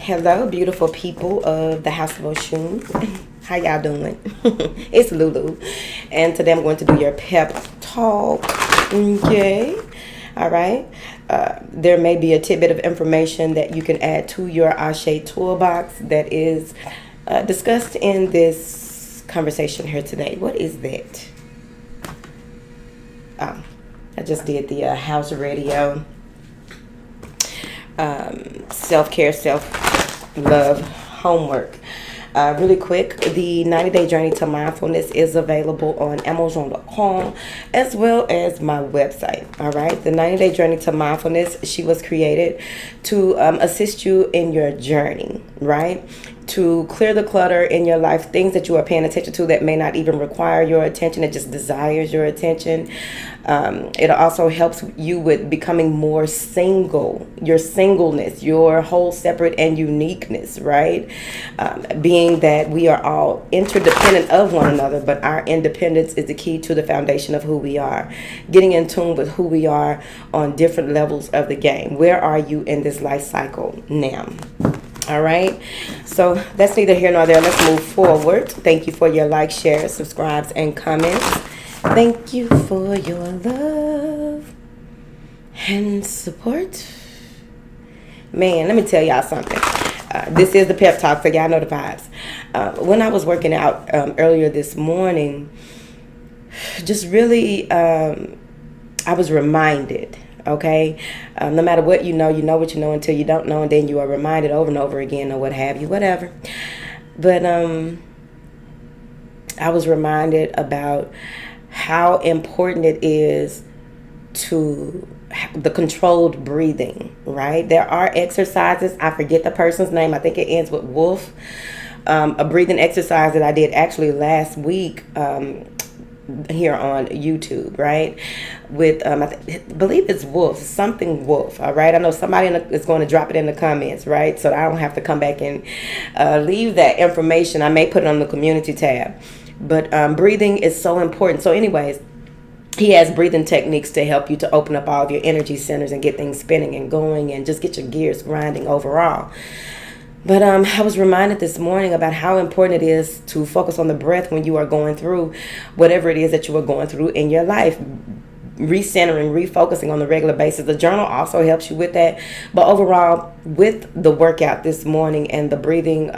Hello, beautiful people of the House of Oshun. How y'all doing? It's Lulu, and today I'm going to do your pep talk. Okay, all right. There may be a tidbit of information that you can add to your Ashe toolbox that is discussed in this conversation here today. What is that? I just did the house radio. Self-care, self-love homework. Really quick, the 90-day journey to mindfulness is available on Amazon.com as well as my website. All right, the 90-day journey to mindfulness, she was created to assist you in your journey, right? To clear the clutter in your life, things that you are paying attention to that may not even require your attention, it just desires your attention. It also helps you with becoming more single, your singleness, your whole separate and uniqueness, right? Being that we are all interdependent of one another, but our independence is the key to the foundation of who we are. Getting in tune with who we are on different levels of the game. Where are you in this life cycle now? All right, so that's neither here nor there. Let's move forward. Thank you for your likes, shares, subscribes, and comments. Thank you for your love and support. Man, let me tell y'all something. This is the pep talk, so y'all know the vibes. When I was working out earlier this morning, just really, I was reminded. Okay, no matter what you know what you know until you don't know, and then you are reminded over and over again, or what have you, whatever. But I was reminded about how important it is to the controlled breathing, right? There are exercises. I forget the person's name. I think it ends with Wolf. A breathing exercise that I did actually last week. Here on YouTube, right? With I believe it's Wolf, something Wolf. All right, I know somebody is going to drop it in the comments, right? So I don't have to come back and leave that information. I may put it on the community tab, but breathing is so important. So anyways, he has breathing techniques to help you to open up all of your energy centers and get things spinning and going and just get your gears grinding overall. But I was reminded this morning about how important it is to focus on the breath when you are going through whatever it is that you are going through in your life. Recentering, refocusing on the regular basis. The journal also helps you with that. But overall, with the workout this morning and the breathing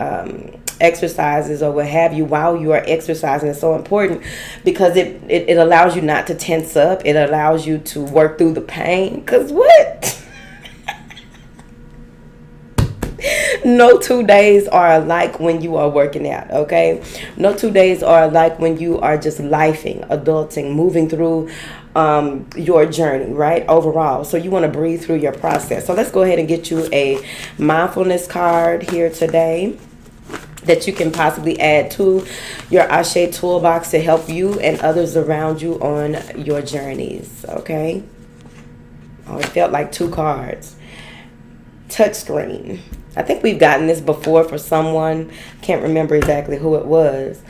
exercises or what have you while you are exercising is so important because it allows you not to tense up. It allows you to work through the pain. Because what? No 2 days are alike when you are working out, okay? No 2 days are alike when you are just lifing, adulting, moving through your journey, right? Overall. So you want to breathe through your process. So let's go ahead and get you a mindfulness card here today that you can possibly add to your Ashe toolbox to help you and others around you on your journeys, okay? Oh, it felt like 2 cards. Touchscreen. I think we've gotten this before for someone. Can't remember exactly who it was.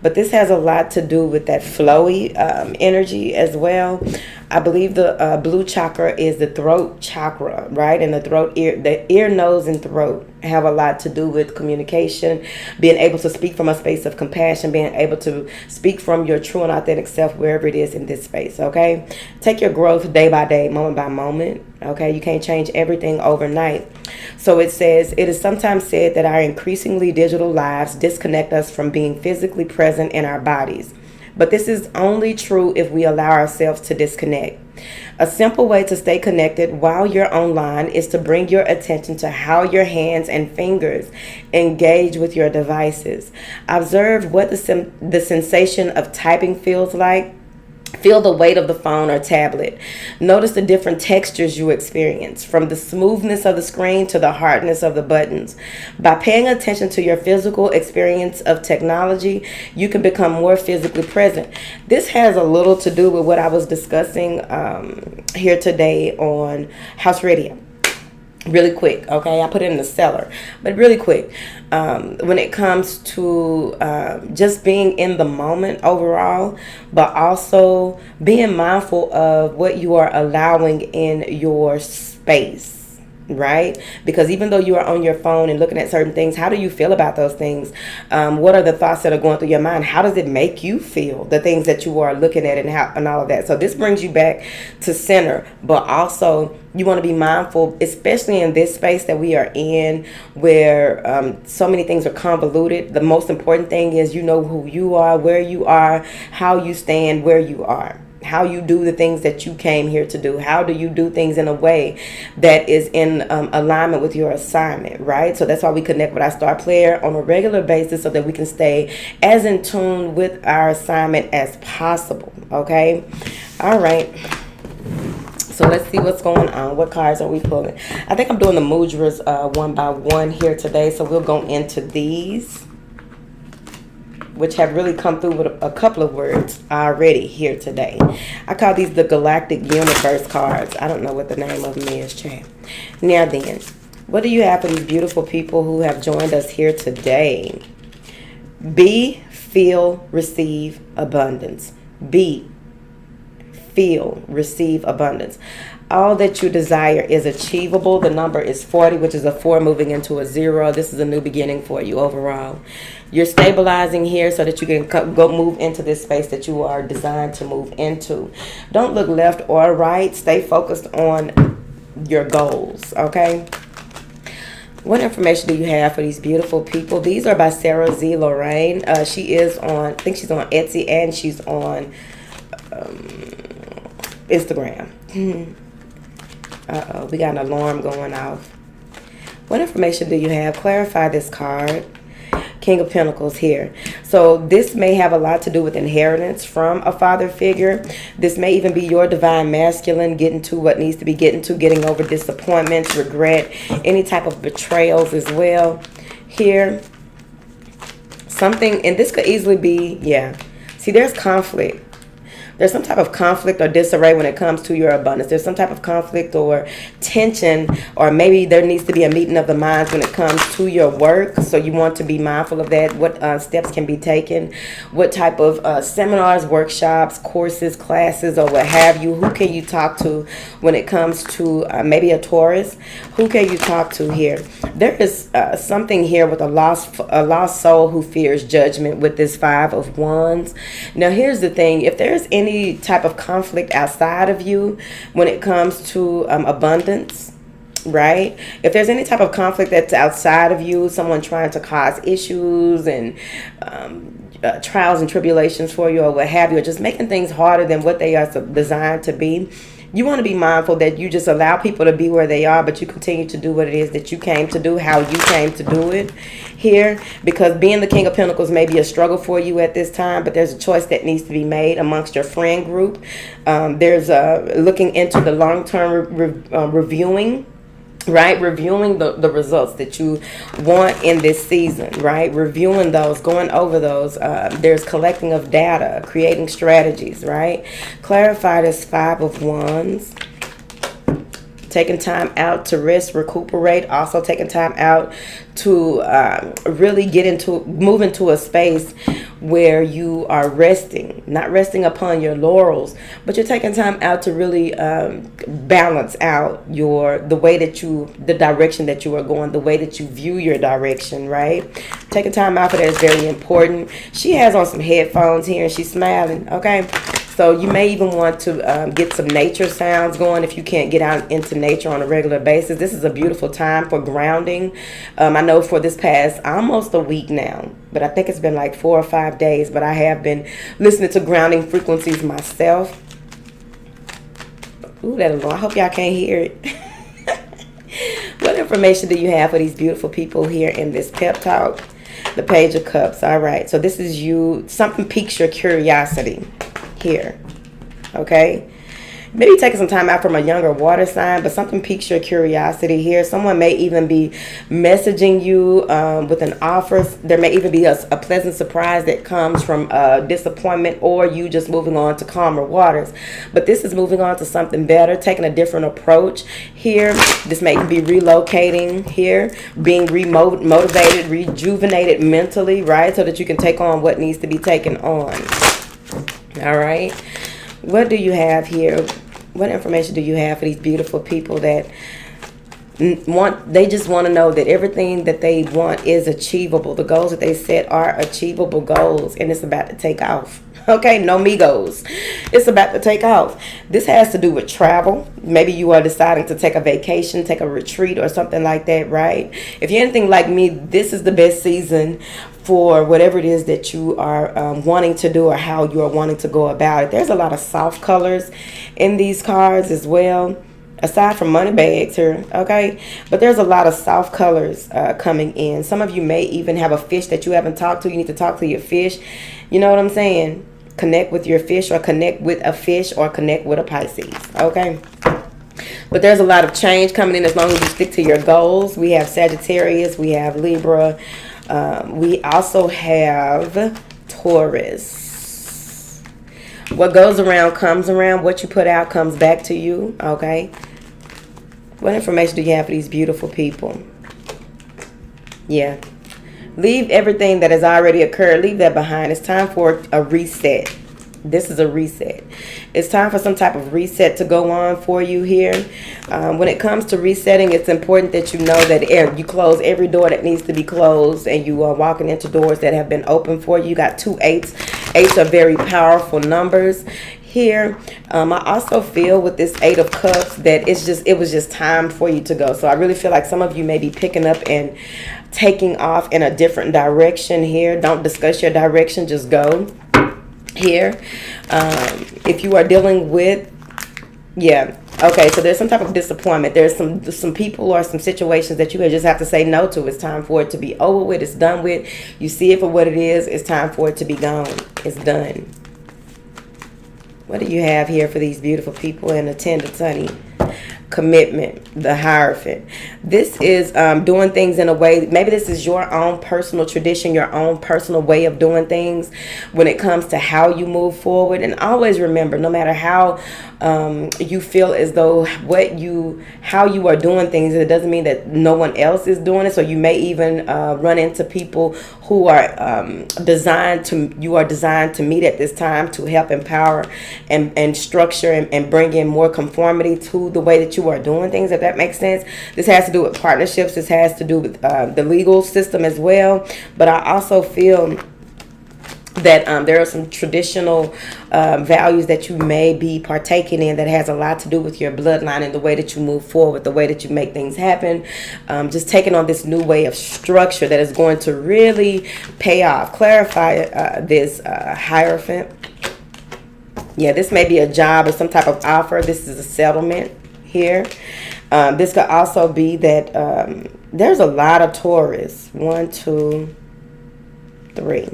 But this has a lot to do with that flowy energy as well. I believe the blue chakra is the throat chakra, right? And the ear, nose, and throat have a lot to do with communication, being able to speak from a space of compassion, being able to speak from your true and authentic self wherever it is in this space, okay? Take your growth day by day, moment by moment, okay? You can't change everything overnight. So it says, it is sometimes said that our increasingly digital lives disconnect us from being physically present in our bodies. But this is only true if we allow ourselves to disconnect. A simple way to stay connected while you're online is to bring your attention to how your hands and fingers engage with your devices. Observe what the sensation of typing feels like. Feel the weight of the phone or tablet. Notice the different textures you experience, from the smoothness of the screen to the hardness of the buttons. By paying attention to your physical experience of technology, you can become more physically present. This has a little to do with what I was discussing here today on House Radio. Really quick, okay? I put it in the cellar, but really quick. When it comes to just being in the moment overall, but also being mindful of what you are allowing in your space. right? Because even though you are on your phone and looking at certain things, how do you feel about those things? What are the thoughts that are going through your mind? How does it make you feel, the things that you are looking at, and all of that? So this brings you back to center, but also you want to be mindful, especially in this space that we are in, where so many things are convoluted. The most important thing is you know who you are, where you are, how you stand, where you are, how you do the things that you came here to do. How do you do things in a way that is in alignment with your assignment, right? So that's why we connect with our star player on a regular basis, so that we can stay as in tune with our assignment as possible. Okay, all right, so let's see what's going on. What cards are we pulling? I think I'm doing the mudras one by one here today, so we'll go into these, which have really come through with a couple of words already here today. I call these the Galactic Universe cards. I don't know what the name of them is, chat. Now then, what do you have for these beautiful people who have joined us here today? Be, feel, receive abundance. Be, feel, receive abundance. All that you desire is achievable. The number is 40, which is a 4 moving into a 0. This is a new beginning for you overall. You're stabilizing here so that you can go move into this space that you are designed to move into. Don't look left or right. Stay focused on your goals, okay? What information do you have for these beautiful people? These are by Sarah Z. Lorraine. She is on, I think she's on Etsy, and she's on Instagram. Uh-oh, we got an alarm going off. What information do you have? Clarify this card. King of Pentacles here. So this may have a lot to do with inheritance from a father figure. This may even be your divine masculine getting to what needs to be getting over disappointments, regret, any type of betrayals as well. Here, something, and this could easily be, yeah. See, there's conflict. There's some type of conflict or disarray when it comes to your abundance. There's some type of conflict or tension, or maybe there needs to be a meeting of the minds when it comes to your work. So you want to be mindful of that. What steps can be taken? What type of seminars, workshops, courses, classes, or what have you? Who can you talk to when it comes to maybe a Taurus? Who can you talk to here? There is something here with a lost soul who fears judgment with this 5 of Wands. Now here's the thing. If there's any type of conflict outside of you when it comes to abundance, right? If there's any type of conflict that's outside of you, someone trying to cause issues and trials and tribulations for you, or what have you, or just making things harder than what they are designed to be, you want to be mindful that you just allow people to be where they are, but you continue to do what it is that you came to do, how you came to do it here. Because being the King of Pentacles may be a struggle for you at this time, but there's a choice that needs to be made amongst your friend group. There's looking into the long-term reviewing, right? Reviewing the results that you want in this season, right? Reviewing those, going over those. There's collecting of data, creating strategies, right? Clarify this 5 of Wands. Taking time out to rest, recuperate. Also taking time out to really move into a space where you are resting, not resting upon your laurels, but you're taking time out to really balance out the direction that you are going, the way that you view your direction, right? Taking time out for that is very important. She has on some headphones here and she's smiling, okay? So you may even want to get some nature sounds going if you can't get out into nature on a regular basis. This is a beautiful time for grounding. I know for this past almost a week now, but I think it's been like 4 or 5 days, but I have been listening to grounding frequencies myself. Ooh, that alarm. I hope y'all can't hear it. What information do you have for these beautiful people here in this pep talk? The Page of Cups. All right. So this is you. Something piques your curiosity here, okay? Maybe taking some time out from a younger water sign, but something piques your curiosity here. Someone may even be messaging you with an offer. There may even be a pleasant surprise that comes from disappointment, or you just moving on to calmer waters. But this is moving on to something better, taking a different approach here. This may be relocating here, being motivated, rejuvenated mentally, right? So that you can take on what needs to be taken on. All right. What do you have here? What information do you have for these beautiful people that They just want to know that everything that they want is achievable. The goals that they set are achievable goals, and it's about to take off. Okay, no me goals. It's about to take off. This has to do with travel. Maybe you are deciding to take a vacation, take a retreat or something like that, right? If you're anything like me, this is the best season for whatever it is that you are wanting to do or how you are wanting to go about it. There's a lot of soft colors in these cards as well, aside from money bags here, okay? But there's a lot of soft colors coming in. Some of you may even have a fish that you haven't talked to. You need to talk to your fish. You know what I'm saying? Connect with your fish, or connect with a fish, or connect with a Pisces, okay? But there's a lot of change coming in as long as you stick to your goals. We have Sagittarius, we have Libra, we also have Taurus. What goes around comes around. What you put out comes back to you, okay? What information do you have for these beautiful people? Yeah. Leave everything that has already occurred. Leave that behind. It's time for a reset. This is a reset. It's time for some type of reset to go on for you here. When it comes to resetting, it's important that you know that you close every door that needs to be closed, and you are walking into doors that have been open for you. You got 2 8s. 8s are very powerful numbers here. I also feel with this 8 of Cups that it was just time for you to go. So I really feel like some of you may be picking up and taking off in a different direction here. Don't discuss your direction, just go here. If you are dealing with, okay, so there's some type of disappointment. There's some people or some situations that you just have to say no to. It's time for it to be over with. It's done with. You see it for what it is. It's time for it to be gone. It's done. What do you have here for these beautiful people in attendance, honey? Commitment, the Hierophant. This is doing things in a way, maybe this is your own personal tradition, your own personal way of doing things when it comes to how you move forward. And always remember, no matter how you feel as though how you are doing things, it doesn't mean that no one else is doing it. So you may even run into people who are designed to meet at this time to help empower and structure and bring in more conformity to the way that you are doing things, if that makes sense. This has to do with partnerships. This has to do with the legal system as well. But I also feel that there are some traditional values that you may be partaking in that has a lot to do with your bloodline and the way that you move forward, the way that you make things happen. Just taking on this new way of structure that is going to really pay off. Clarify this Hierophant. Yeah, this may be a job or some type of offer. This is a settlement here. This could also be that there's a lot of Taurus. 1, 2, 3.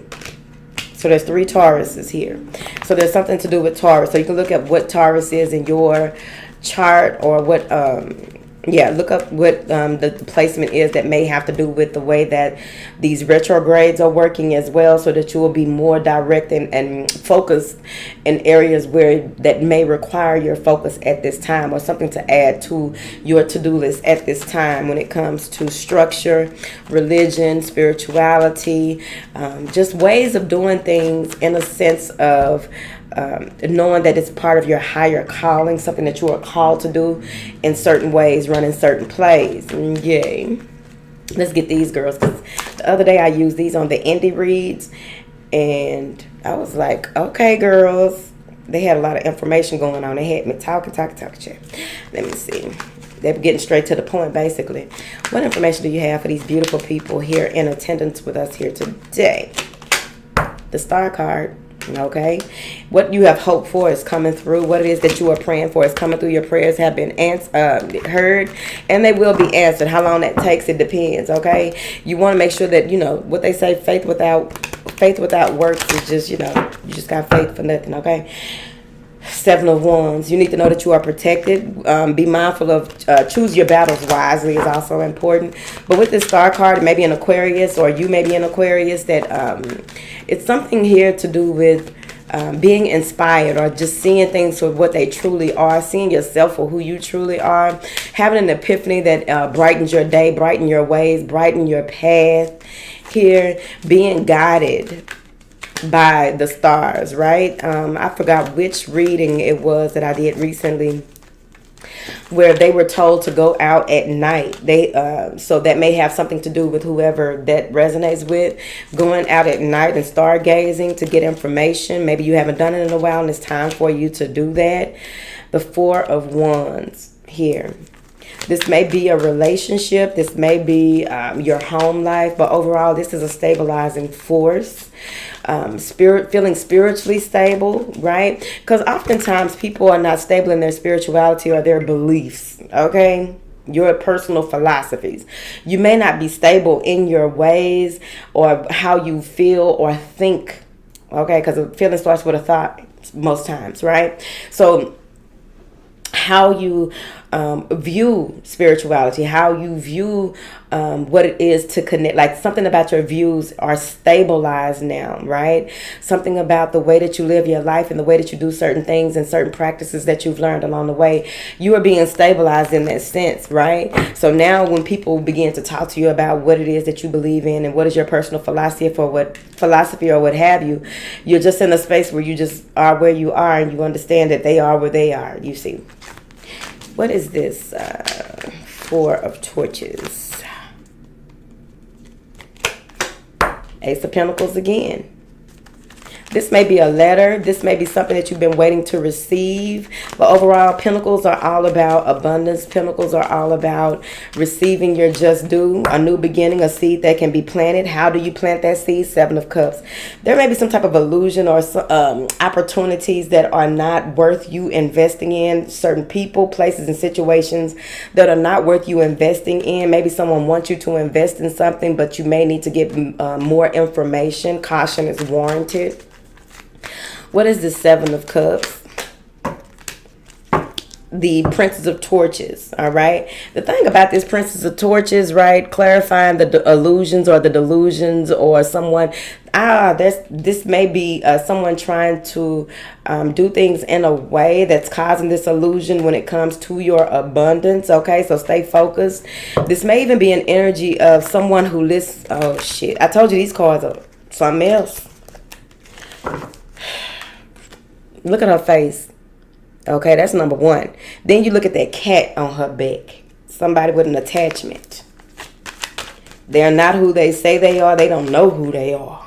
So there's 3 Tauruses here. So there's something to do with Taurus. So you can look at what Taurus is in your chart, or what look up what the placement is that may have to do with the way that these retrogrades are working as well, so that you will be more direct and focused in areas that may require your focus at this time, or something to add to your to-do list at this time when it comes to structure, religion, spirituality, just ways of doing things in a sense of knowing that it's part of your higher calling, something that you are called to do in certain ways, running certain plays. Yay. Let's get these girls, because the other day I used these on the indie reads, and I was like, okay, girls. They had a lot of information going on. They had me talking. Let me see. They're getting straight to the point, basically. What information do you have for these beautiful people here in attendance with us here today? The Star card. Okay, what you have hoped for is coming through. What it is that you are praying for is coming through. Your prayers have been heard, and they will be answered. How long that takes, it depends. Okay, you want to make sure that you know what they say. Faith without works is just, you just got faith for nothing. Okay. 7 of Wands. You need to know that you are protected. Be mindful of choose your battles wisely is also important. But with this Star card, it may be an Aquarius, or you may be an Aquarius, that it's something here to do with being inspired, or just seeing things for what they truly are, seeing yourself for who you truly are, having an epiphany that brightens your day, brighten your ways, brighten your path here, being guided by the stars, right? I forgot which reading it was that I did recently. where they were told to go out at night. So that may have something to do with whoever that resonates with, going out at night and stargazing to get information. Maybe you haven't done it in a while and it's time for you to do that. The Four of Wands here. This may be a relationship. This may be your home life. But overall, this is a stabilizing force. Feeling spiritually stable, right? Because oftentimes people are not stable in their spirituality or their beliefs, okay? Your personal philosophies. You may not be stable in your ways or how you feel or think, okay? Because a feeling starts with a thought most times, right? So how you view spirituality, how you view what it is to connect, like something about your views are stabilized now, right? Something about the way that you live your life and the way that you do certain things and certain practices that you've learned along the way, you are being stabilized in that sense, right? So now when people begin to talk to you about what it is that you believe in and what is your personal philosophy or what have you, you're just in a space where you just are where you are and you understand that they are where they are, you see. What is this? Four of Torches. Ace of Pentacles again. This may be a letter. This may be something that you've been waiting to receive. But overall, Pentacles are all about abundance. Pentacles are all about receiving your just due. A new beginning, a seed that can be planted. How do you plant that seed? Seven of Cups. There may be some type of illusion or opportunities that are not worth you investing in. Certain people, places, and situations that are not worth you investing in. Maybe someone wants you to invest in something, but you may need to get more information. Caution is warranted. What is the Seven of Cups? The Princess of Torches, all right? The thing about this Princess of Torches, right, clarifying the illusions or the delusions or someone, this may be someone trying to do things in a way that's causing this illusion when it comes to your abundance, okay? So stay focused. This may even be an energy of someone who listens. Oh, shit. I told you these cards are something else. Look at her face. Okay, that's number one. Then you look at that cat on her back. Somebody with an attachment. They're not who they say they are. They don't know who they are.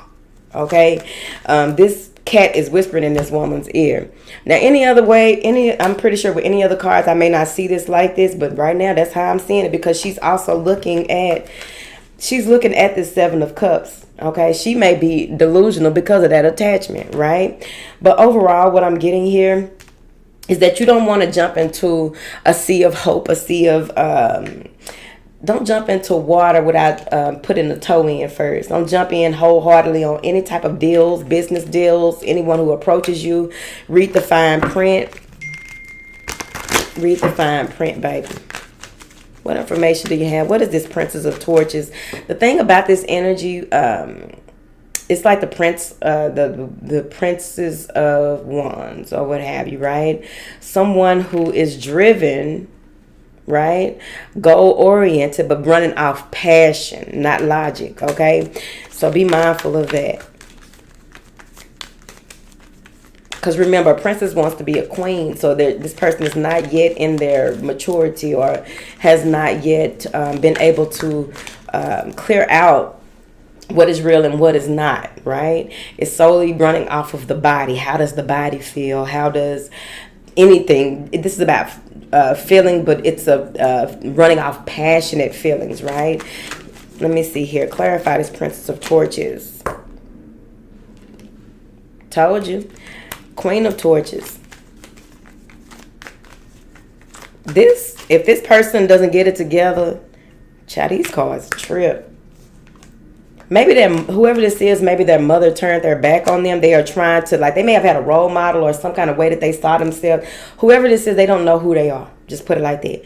Okay? This cat is whispering in this woman's ear. Now, any other way, I'm pretty sure with any other cards, I may not see this like this, but right now, that's how I'm seeing it, because she's also looking at this Seven of Cups. Okay, she may be delusional because of that attachment, right? But overall, what I'm getting here is that you don't want to jump into a sea of hope, a sea of, don't jump into water without putting the toe in first. Don't jump in wholeheartedly on any type of deals, business deals, anyone who approaches you. Read the fine print. Read the fine print, baby. What information do you have? What is this Princess of Torches? The thing about this energy, it's like the Princess of Wands or what have you, right? Someone who is driven, right? Goal-oriented, but running off passion, not logic, okay? So be mindful of that. Because remember, a princess wants to be a queen. So this person is not yet in their maturity or has not yet been able to clear out what is real and what is not, right? It's solely running off of the body. How does the body feel? How does anything? This is about feeling, but it's running off passionate feelings, right? Let me see here. Clarify this Princess of Torches. Told you. Queen of Torches. If this person doesn't get it together, child, these cards trip. Maybe whoever this is, maybe their mother turned their back on them. They are trying to, they may have had a role model or some kind of way that they saw themselves. Whoever this is, they don't know who they are. Just put it like that.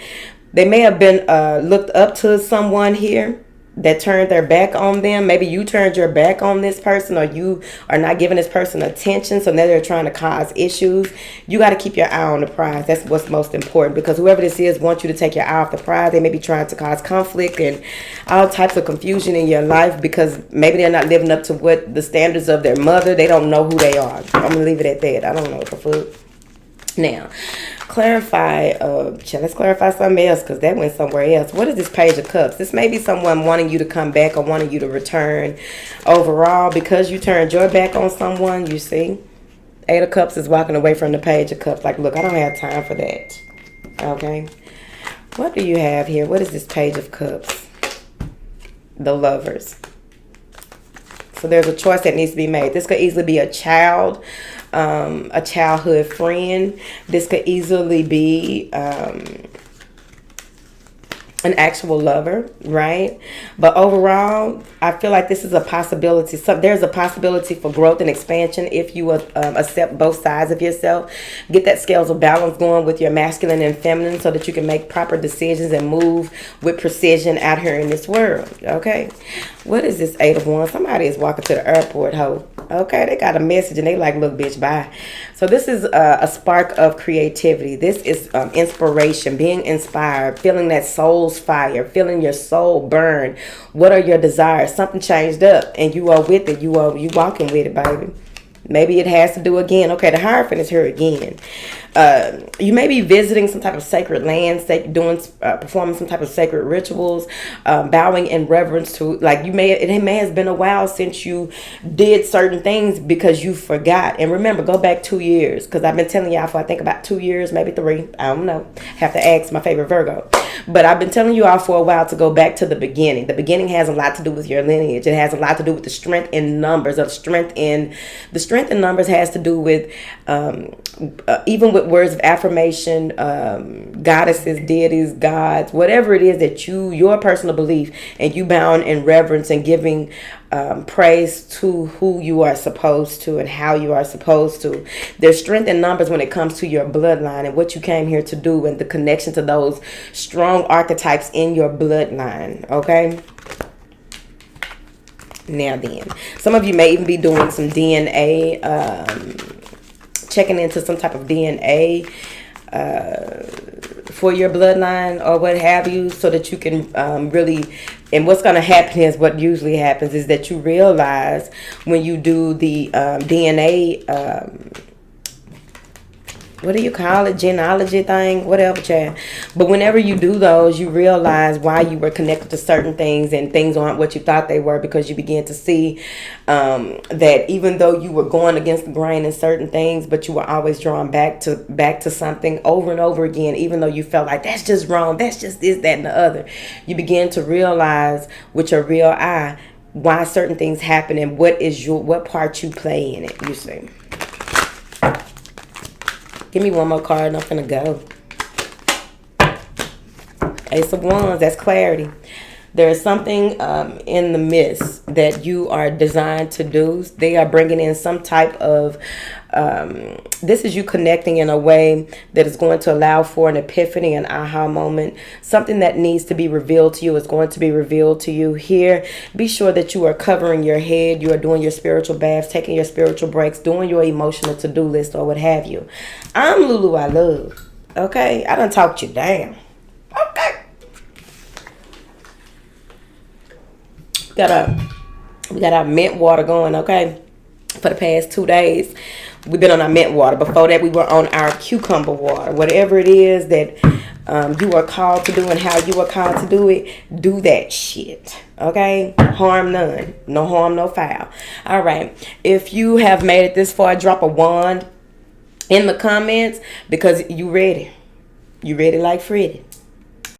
They may have been looked up to someone here that turned their back on them. Maybe you turned your back on this person, or you are not giving this person attention, so now they're trying to cause issues. You got to keep your eye on the prize. That's what's most important, because whoever this is wants you to take your eye off the prize. They may be trying to cause conflict and all types of confusion in your life, because maybe they're not living up to what the standards of their mother. They don't know who they are. I'm going to leave it at that. I don't know what the fuck. Now, let's clarify something else, because that went somewhere else. What is this Page of Cups? This may be someone wanting you to come back or wanting you to return. Overall, because you turned your back on someone, you see, Eight of Cups is walking away from the Page of Cups. Like, look, I don't have time for that. Okay. What do you have here? What is this Page of Cups? The Lovers. So there's a choice that needs to be made. This could easily be a child, a childhood friend. This could easily be an actual lover, right? But overall, I feel like this is a possibility. So there's a possibility for growth and expansion if you accept both sides of yourself. Get that scales of balance going with your masculine and feminine, so that you can make proper decisions and move with precision out here in this world. Okay. What is this Eight of Wands? Somebody is walking to the airport, ho. Okay, they got a message and they like, look, bitch, bye. So this is a spark of creativity. This is inspiration, being inspired, feeling that soul's fire, feeling your soul burn. What are your desires? Something changed up and you are with it. You walking with it, baby. Maybe it has to do again. Okay, the Hierophant is here again. You may be visiting some type of sacred lands, performing some type of sacred rituals, bowing in reverence to, like, it may has been a while since you did certain things because you forgot. And remember, go back 2 years, because I've been telling y'all for I think about 2 years, maybe 3. I don't know. Have to ask my favorite Virgo. But I've been telling you all for a while to go back to the beginning. The beginning has a lot to do with your lineage. It has a lot to do with the strength in numbers. The strength in numbers has to do with even with words of affirmation, goddesses, deities, gods, whatever it is that your personal belief, and you bound in reverence and giving praise to who you are supposed to and how you are supposed to. There's strength in numbers when it comes to your bloodline and what you came here to do, and the connection to those strong archetypes in your bloodline. Okay. Now then, some of you may even be doing some DNA, checking into some type of DNA for your bloodline or what have you, so that you can really, and what's going to happen is, what usually happens is that you realize when you do the DNA, what do you call it, genealogy thing, whatever, child. But whenever you do those, you realize why you were connected to certain things, and things aren't what you thought they were, because you begin to see that even though you were going against the grain in certain things, but you were always drawn back to something over and over again, even though you felt like that's just wrong, that's just this, that, and the other. You begin to realize with your real eye why certain things happen and what part you play in it, you see. Give me one more card and I'm finna go. Ace of Wands, that's clarity. There is something in the midst that you are designed to do. They are bringing in some type of, this is you connecting in a way that is going to allow for an epiphany, an aha moment. Something that needs to be revealed to you is going to be revealed to you here. Be sure that you are covering your head. You are doing your spiritual baths, taking your spiritual breaks, doing your emotional to-do list or what have you. I'm Lulueyelove. Okay? I done talked you down. Okay. We got our mint water going, okay? For the past 2 days, we've been on our mint water. Before that, we were on our cucumber water. Whatever it is that you are called to do and how you are called to do it, do that shit, okay? Harm none. No harm, no foul. All right. If you have made it this far, drop a wand in the comments, because you ready. You ready like Freddy.